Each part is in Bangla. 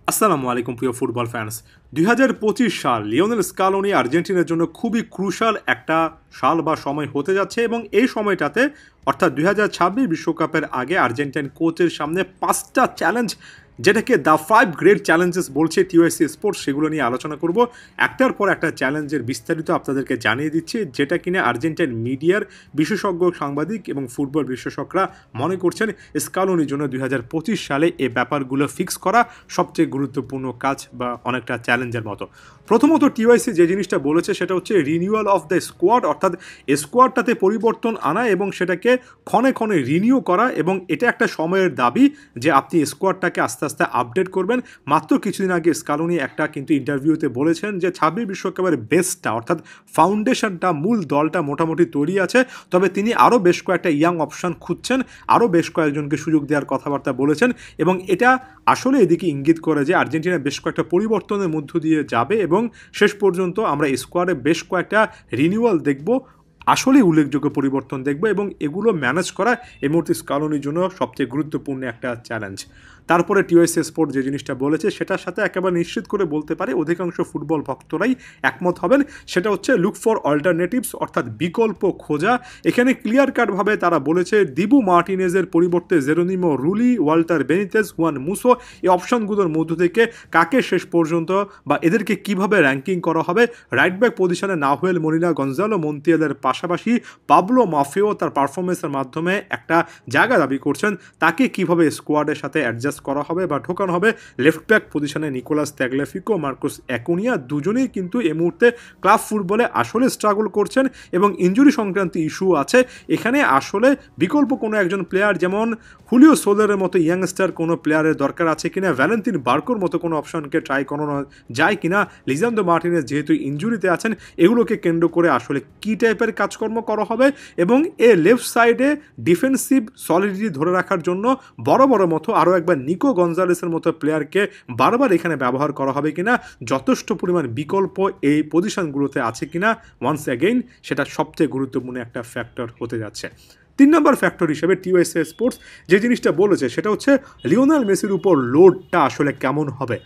আসসালামু আলাইকুম প্রিয় ফুটবল ফ্যান্স। 2025 সাল লিওনেল স্কালোনি আর্জেন্টিনার জন্য খুবই ক্রুশাল একটা সাল বা সময় হতে যাচ্ছে এবং এই সময়টাতে অর্থাৎ 2026 বিশ্বকাপের আগে আর্জেন্টাইন কোচের সামনে 5টা চ্যালেঞ্জ, যেটাকে দ্য 5 গ্রেট চ্যালেঞ্জেস বলছে টিওএসসি স্পোর্টস, সেগুলো নিয়ে আলোচনা করব। একটার পর একটা চ্যালেঞ্জের বিস্তারিত আপনাদেরকে জানিয়ে দিচ্ছি, যেটা কিনা আর্জেন্টাইন মিডিয়ার বিশেষজ্ঞ সাংবাদিক এবং ফুটবল বিশেষজ্ঞরা মনে করছেন স্কালোনির জন্য 2025 সালে এই ব্যাপারগুলো ফিক্স করা সবচেয়ে গুরুত্বপূর্ণ কাজ বা অনেকটা চ্যালেঞ্জের মতো। প্রথমত টিওআইসি যে জিনিসটা বলেছে সেটা হচ্ছে রিনিউয়াল অফ দ্য স্কোয়াড, অর্থাৎ স্কোয়াডটাতে পরিবর্তন আনা এবং সেটাকে ক্ষণে ক্ষণে রিনিউ করা, এবং এটা একটা সময়ের দাবি যে আপনি স্কোয়াডটাকে আস্তে আস্তে আপডেট করবেন। মাত্র কিছুদিন আগে স্কালোনি একটা কিন্তু ইন্টারভিউতে বলেছেন যে 26 বিশ্বকাপের বেসটা অর্থাৎ ফাউন্ডেশনটা, মূল দলটা মোটামুটি তৈরি আছে, তবে তিনি আরও বেশ কয়েকটা ইয়াং অপশন খুঁজছেন, আরও বেশ কয়েকজনকে সুযোগ দেওয়ার কথাবার্তা বলেছেন, এবং এটা আসলে এদিকে ইঙ্গিত করে যে আর্জেন্টিনা বেশ কয়েকটা পরিবর্তনের মধ্য দিয়ে যাবে এবং শেষ পর্যন্ত আমরা স্কোয়াডে বেশ কয়েকটা রিনিউয়াল দেখব, আসলেই উল্লেখযোগ্য পরিবর্তন দেখব, এবং এগুলো ম্যানেজ করা এই মুহূর্তে স্কালোনির জন্য সবচেয়ে গুরুত্বপূর্ণ একটা চ্যালেঞ্জ। তারপরে টিওএসসি স্পোর্ট যে জিনিসটা বলেছে সেটার সাথে একেবারে নিশ্চিত করে বলতে পারে অধিকাংশ ফুটবল ভক্তরাই একমত হবেন, সেটা হচ্ছে লুক ফর অল্টারনেটিভস, অর্থাৎ বিকল্প খোঁজা। এখানে ক্লিয়ার কাটভাবে তারা বলেছে দিবু মার্টিনেজের পরিবর্তে Geronimo Rulli, Walter Benitez, Juan Musso, এই অপশনগুলোর মধ্য থেকে কাকে শেষ পর্যন্ত বা এদেরকে কিভাবে র্যাঙ্কিং করা হবে। রাইট ব্যাক পজিশনে নাহুয়েল মনিনা, গঞ্জালো মন্তিয়ালের পাশাপাশি পাবলো মাফিও তার পারফরমেন্সের মাধ্যমে একটা জায়গা দাবি করছেন, তাকে কিভাবে স্কোয়াডের সাথে অ্যাডজাস্ট করা হবে বা ঢোকানো হবে। লেফট ব্যাক পজিশনে নিকোলাস ত্যাগলেফিকো, মার্কুস অ্যাকুনিয়া দুজনেই কিন্তু এই মুহূর্তে ক্লাব ফুটবলে আসলে স্ট্রাগল করছেন এবং ইনজুরি সংক্রান্ত ইস্যু আছে। এখানে আসলে বিকল্প কোনো একজন প্লেয়ার যেমন হুলিও সোলারের মতো ইয়াংস্টার কোনো প্লেয়ারের দরকার আছে কিনা, ভ্যালেন্টিন বার্কোর মতো কোনো অপশনকে ট্রাই করানো যায় কিনা, লিজান্ডো মার্টিনেজ যেহেতু ইনজুরিতে আছেন, এগুলোকে কেন্দ্র করে আসলে কী টাইপের কাজকর্ম করা হবে, এবং এ লেফট সাইডে ডিফেন্সিভ সলিডিটি ধরে রাখার জন্য বড় বড় মতো আরও একবার নিকো গঞ্জালেসের মতো প্লেয়ারকে বারবার এখানে ব্যবহার করা হবে কিনা, যথেষ্ট পরিমাণ বিকল্প এই পজিশনগুলোতে আছে কিনা, ওয়ান্স অ্যাগেইন সেটা সবচেয়ে গুরুত্বপূর্ণ একটা ফ্যাক্টর হতে যাচ্ছে। 3 নম্বর ফ্যাক্টর হিসেবে টিওএসএ স্পোর্টস যে জিনিসটা বলেছে সেটা হচ্ছে লিওনেল মেসির উপর লোডটা আসলে কেমন হবে।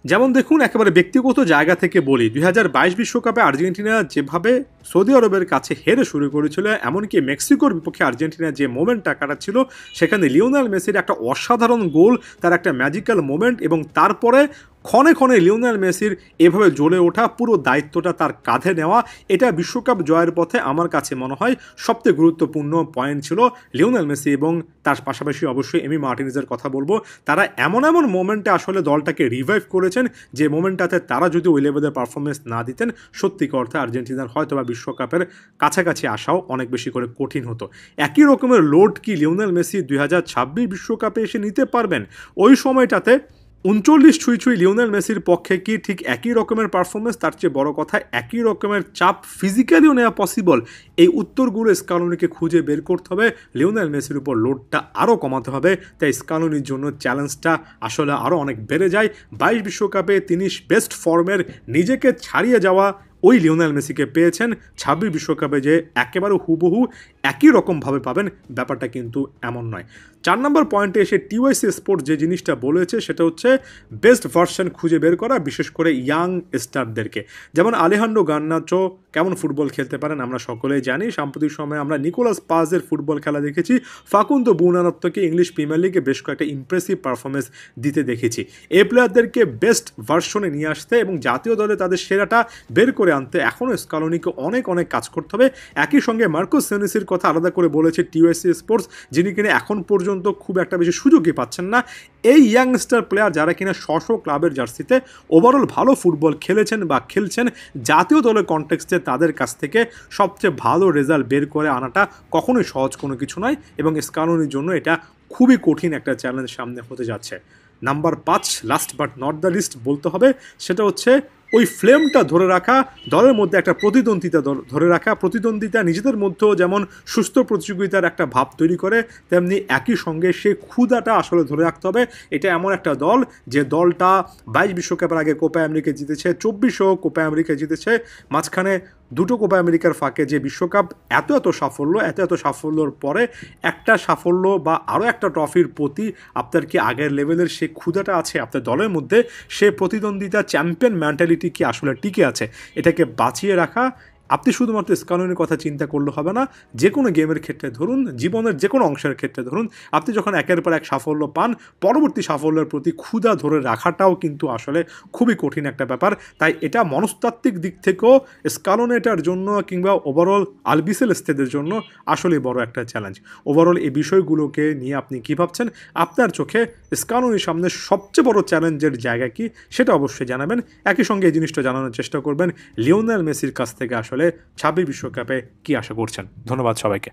যেমন দেখুন, একেবারে ব্যক্তিগত জায়গা থেকে বলি, 2022 বিশ্বকাপে আর্জেন্টিনা যেভাবে সৌদি আরবের কাছে হেরে শুরু করেছিল, এমনকি মেক্সিকোর বিপক্ষে আর্জেন্টিনা যে মোমেন্টটা কাটাচ্ছিল, সেখানে লিওনেল মেসির একটা অসাধারণ গোল, তার একটা ম্যাজিক্যাল মোমেন্ট, এবং তারপরে ক্ষণে ক্ষণে লিওনেল মেসির এভাবে জ্বলে ওঠা, পুরো দায়িত্বটা তার কাঁধে নেওয়া, এটা বিশ্বকাপ জয়ের পথে আমার কাছে মনে হয় সবচেয়ে গুরুত্বপূর্ণ পয়েন্ট ছিল লিওনেল মেসি, এবং তার পাশাপাশি অবশ্যই এমি মার্টিনেজের কথা বলবো। তারা এমন এমন মোমেন্টে আসলে দলটাকে রিভাইভ করেছেন যে মোমেন্টটাতে তারা যদি ওই লেভেলের পারফরমেন্স না দিতেন, সত্যিকার অর্থে আর্জেন্টিনার হয়তো বা বিশ্বকাপের কাছাকাছি আসাও অনেক বেশি করে কঠিন হতো। একই রকমের লোড কি লিওনেল মেসি 2026 বিশ্বকাপে এসে নিতে পারবেন? ওই সময়টাতে 39 ছুঁই লিওনেল মেসির পক্ষে কি ঠিক একই রকমের পারফরমেন্স, তার চেয়ে বড় কথা একই রকমের চাপ ফিজিক্যালিও নেওয়া পসিবল? এই উত্তরগুলো স্কালোনিকে খুঁজে বের করতে হবে। লিওনেল মেসির উপর লোডটা আরও কমাতে হবে, তাই স্কালোনির জন্য চ্যালেঞ্জটা আসলে আরও অনেক বেড়ে যায়। 22 বিশ্বকাপে তিনি বেস্ট ফর্মের নিজেকে ছাড়িয়ে যাওয়া ওই লিওনেল মেসিকে পেয়েছেন, 26 বিশ্বকাপে যে একেবারে হুবহু একই রকমভাবে পাবেন ব্যাপারটা কিন্তু এমন নয়। 4 নম্বর পয়েন্টে এসে টিওএসসি স্পোর্ট যে জিনিসটা বলেছে সেটা হচ্ছে বেস্ট ভার্সন খুঁজে বের করা, বিশেষ করে ইয়াং স্টারদেরকে। যেমন আলেহান্ড্রো গার্নাচো কেমন ফুটবল খেলতে পারেন আমরা সকলেই জানি। সাম্প্রতিক সময়ে আমরা নিকোলাস পাজের ফুটবল খেলা দেখেছি, ফাকুন্দো বুনানত্বকে ইংলিশ প্রিমিয়ার লিগে বেশ কয়েকটা ইমপ্রেসিভ পারফরমেন্স দিতে দেখেছি। এই প্লেয়ারদেরকে বেস্ট ভার্সনে নিয়ে আসতে এবং জাতীয় দলে তাদের সেরাটা বের করে আনতে এখনও স্কালোনিকে অনেক অনেক কাজ করতে হবে। একই সঙ্গে মার্কোস সেনেসির কথা আলাদা করে বলেছে টিওএসসি স্পোর্টস, যিনি কিনা এখন পর্যন্ত খুব একটা বেশি সুযোগই পাচ্ছেন না। এই ইয়াংস্টার প্লেয়ার যারা কিনা স্ব ক্লাবের জার্সিতে ওভারঅল ভালো ফুটবল খেলেছেন বা খেলছেন, জাতীয় দলের কনটেক্সটে তাদের কাছ থেকে সবচেয়ে ভালো রেজাল্ট বের করে আনাটা কখনোই সহজ কোনো কিছু নয়, এবং স্কালোনির জন্য এটা খুবই কঠিন একটা চ্যালেঞ্জ সামনে হতে যাচ্ছে। Number 5, last but not the least বলতে হবে, সেটা হচ্ছে ওই ফ্লেমটা ধরে রাখা, দলের মধ্যে একটা প্রতিদ্বন্দ্বিতা ধরে রাখা। প্রতিদ্বন্দ্বিতা নিজেদের মধ্যেও যেমন সুস্থ প্রতিযোগিতার একটা ভাব তৈরি করে, তেমনি একই সঙ্গে সেই ক্ষুধাটা আসলে ধরে রাখতে হবে। এটা এমন একটা দল যে দলটা 22 বিশ্বকাপের আগে কোপা আমেরিকা জিতেছে, 24 কোপা আমেরিকা জিতেছে, মাঝখানে দুটো কোপা আমেরিকার ফাঁকে যে বিশ্বকাপ এত এত সাফল্যর পরে একটা সাফল্য বা আরও একটা ট্রফির প্রতি আপনার কি আগের লেভেলের সে ক্ষুধাটা আছে আপনার দলের মধ্যে, সে প্রতিদ্বন্দ্বিতা চ্যাম্পিয়ন মেন্টালিটি কি আসলে টিকে আছে, এটাকে বাঁচিয়ে রাখা আপনি শুধুমাত্র স্কালোনির কথা চিন্তা করলে হবে না। যে কোনো গেমের ক্ষেত্রে ধরুন, জীবনের যে কোনো অংশের ক্ষেত্রে ধরুন, আপনি যখন একের পর এক সাফল্য পান, পরবর্তী সাফল্যের প্রতি ক্ষুধা ধরে রাখাটাও কিন্তু আসলে খুবই কঠিন একটা ব্যাপার। তাই এটা মনস্তাত্ত্বিক দিক থেকেও স্কালোনেটার জন্য কিংবা ওভারঅল আলবিসেলেস্তেদের জন্য আসলে বড় একটা চ্যালেঞ্জ। ওভারঅল এই বিষয়গুলোকে নিয়ে আপনি কী ভাবছেন? আপনার চোখে স্কালোনির সামনে সবচেয়ে বড় চ্যালেঞ্জের জায়গা কি, সেটা অবশ্যই জানাবেন। একই সঙ্গে এই জিনিসটা জানানোর চেষ্টা করবেন লিওনেল মেসির কাছ থেকে আসলে 26 বিশ্বকাপে কি আশা করছেন। ধন্যবাদ সবাইকে।